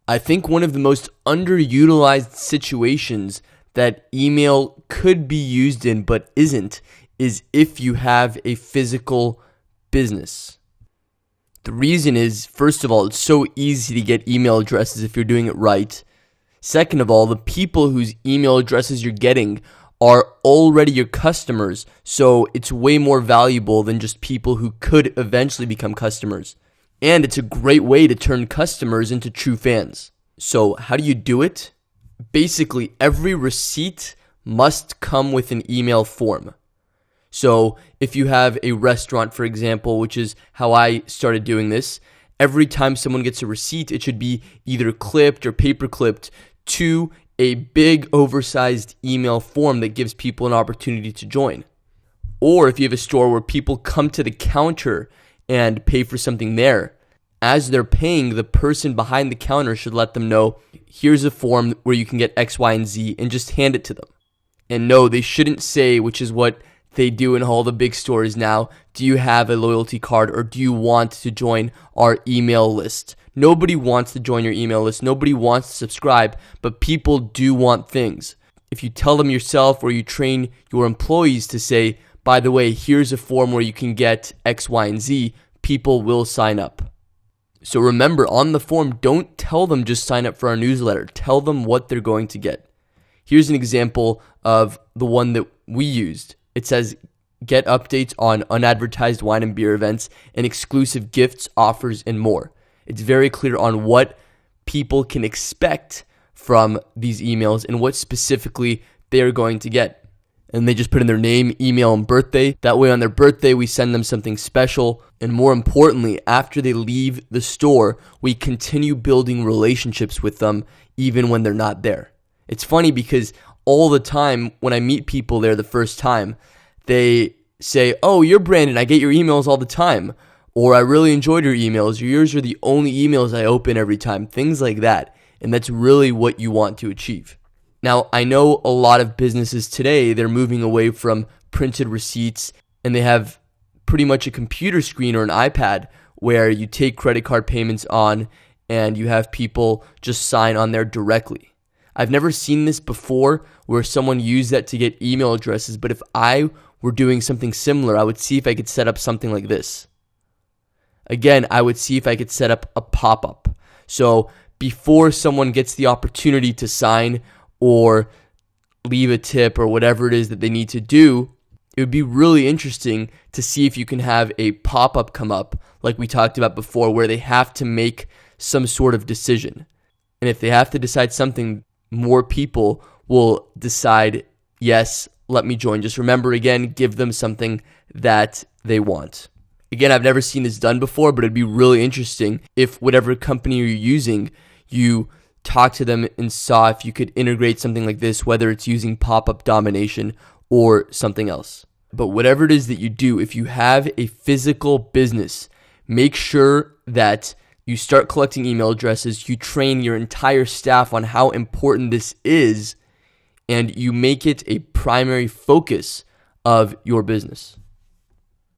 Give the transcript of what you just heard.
I think one of the most underutilized situations that email could be used in but isn't is if you have a physical business. The reason is, first of all, it's so easy to get email addresses if you're doing it right. Second of all, the people whose email addresses you're getting are already your customers, so it's way more valuable than just people who could eventually become customers. And it's a great way to turn customers into true fans. So how do you do it? Basically, every receipt must come with an email form. So if you have a restaurant, for example, which is how I started doing this, every time someone gets a receipt, it should be either clipped or paper clipped to a big oversized email form that gives people an opportunity to join. Or if you have a store where people come to the counter and pay for something there, as they're paying, the person behind the counter should let them know, here's a form where you can get X, Y, and Z, and just hand it to them. And no, they shouldn't say, which is what they do in all the big stores now, do you have a loyalty card or do you want to join our email list? Nobody wants to join your email list. Nobody wants to subscribe, but people do want things. If you tell them yourself or you train your employees to say, by the way, here's a form where you can get X, Y, and Z, people will sign up. So remember, on the form, don't tell them just sign up for our newsletter. Tell them what they're going to get. Here's an example of the one that we used. It says, get updates on unadvertised wine and beer events and exclusive gifts, offers, and more. It's very clear on what people can expect from these emails and what specifically they're going to get. And they just put in their name, email, and birthday. That way on their birthday, we send them something special. And more importantly, after they leave the store, we continue building relationships with them even when they're not there. It's funny because all the time when I meet people there the first time, they say, oh, you're Brandon, I get your emails all the time. Or I really enjoyed your emails. Yours are the only emails I open every time. Things like that. And that's really what you want to achieve. Now, I know a lot of businesses today, they're moving away from printed receipts and they have pretty much a computer screen or an iPad where you take credit card payments on and you have people just sign on there directly. I've never seen this before where someone used that to get email addresses, but if I were doing something similar, I would see if I could set up something like this. Again, I would see if I could set up a pop-up. So before someone gets the opportunity to sign or leave a tip or whatever it is that they need to do, it would be really interesting to see if you can have a pop-up come up like we talked about before where they have to make some sort of decision. And if they have to decide something, more people will decide, yes, let me join. Just remember, again, give them something that they want. Again, I've never seen this done before, but it'd be really interesting if whatever company you're using, you talk to them and saw if you could integrate something like this, whether it's using pop-up domination or something else. But whatever it is that you do, if you have a physical business, make sure that you start collecting email addresses, you train your entire staff on how important this is, and you make it a primary focus of your business.